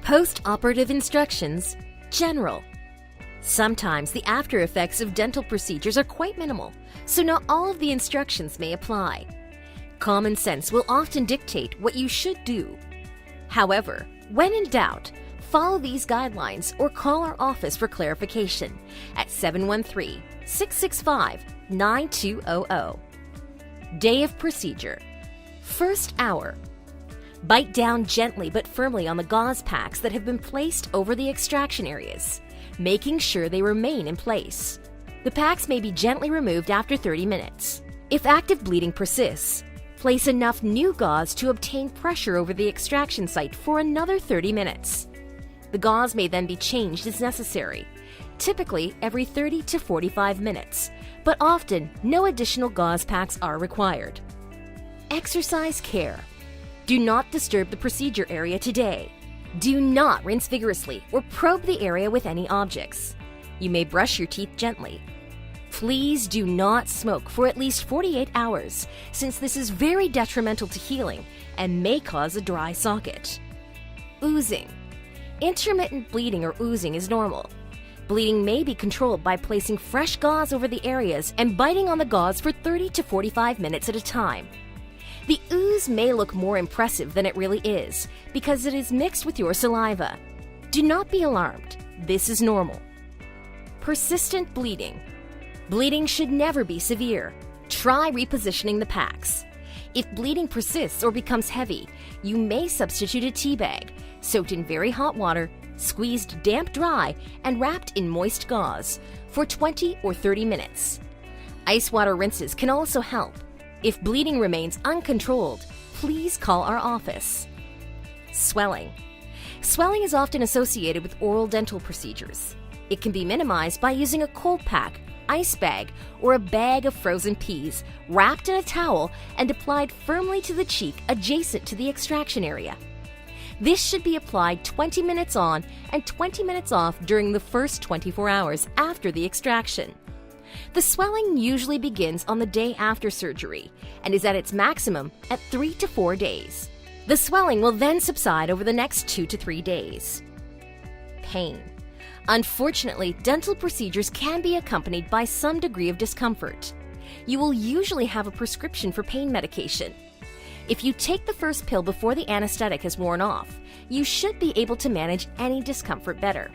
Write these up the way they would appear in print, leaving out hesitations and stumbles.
Post-operative instructions, general. Sometimes the after effects of dental procedures are quite minimal, so not all of the instructions may apply. Common sense will often dictate what you should do. However, when in doubt, follow these guidelines or call our office for clarification at 713-665-9200. Day of procedure. First hour. Bite down gently but firmly on the gauze packs that have been placed over the extraction areas, making sure they remain in place. The packs may be gently removed after 30 minutes. If active bleeding persists, place enough new gauze to obtain pressure over the extraction site for another 30 minutes. The gauze may then be changed as necessary, typically every 30 to 45 minutes, but often no additional gauze packs are required. Exercise care. Do not disturb the procedure area today. Do not rinse vigorously or probe the area with any objects. You may brush your teeth gently. Please do not smoke for at least 48 hours, since this is very detrimental to healing and may cause a dry socket. Oozing. Intermittent bleeding or oozing is normal. Bleeding may be controlled by placing fresh gauze over the areas and biting on the gauze for 30 to 45 minutes at a time. The ooze may look more impressive than it really is because it is mixed with your saliva. Do not be alarmed. This is normal. Persistent bleeding. Bleeding should never be severe. Try repositioning the packs. If bleeding persists or becomes heavy, you may substitute a tea bag, soaked in very hot water, squeezed damp dry, and wrapped in moist gauze for 20 or 30 minutes. Ice water rinses can also help. If bleeding remains uncontrolled, please call our office. Swelling. Swelling is often associated with oral dental procedures. It can be minimized by using a cold pack, ice bag, or a bag of frozen peas wrapped in a towel and applied firmly to the cheek adjacent to the extraction area. This should be applied 20 minutes on and 20 minutes off during the first 24 hours after the extraction. The swelling usually begins on the day after surgery and is at its maximum at 3 to 4 days. The swelling will then subside over the next 2 to 3 days. Pain. Unfortunately, dental procedures can be accompanied by some degree of discomfort. You will usually have a prescription for pain medication. If you take the first pill before the anesthetic has worn off, you should be able to manage any discomfort better.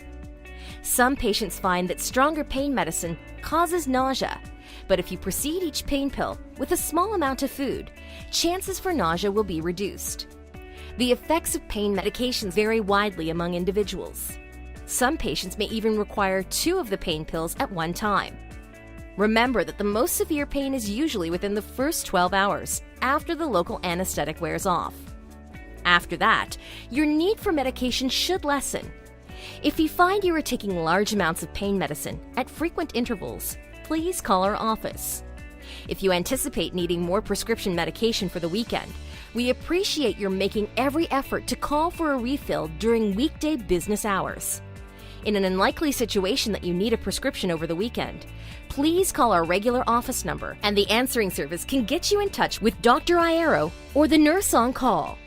Some patients find that stronger pain medicine causes nausea, but if you precede each pain pill with a small amount of food, chances for nausea will be reduced. The effects of pain medications vary widely among individuals. Some patients may even require 2 of the pain pills at one time. Remember that the most severe pain is usually within the first 12 hours after the local anesthetic wears off. After that, your need for medication should lessen. If you find you are taking large amounts of pain medicine at frequent intervals, please call our office. If you anticipate needing more prescription medication for the weekend, we appreciate your making every effort to call for a refill during weekday business hours. In an unlikely situation that you need a prescription over the weekend, please call our regular office number and the answering service can get you in touch with Dr. Iero or the nurse on call.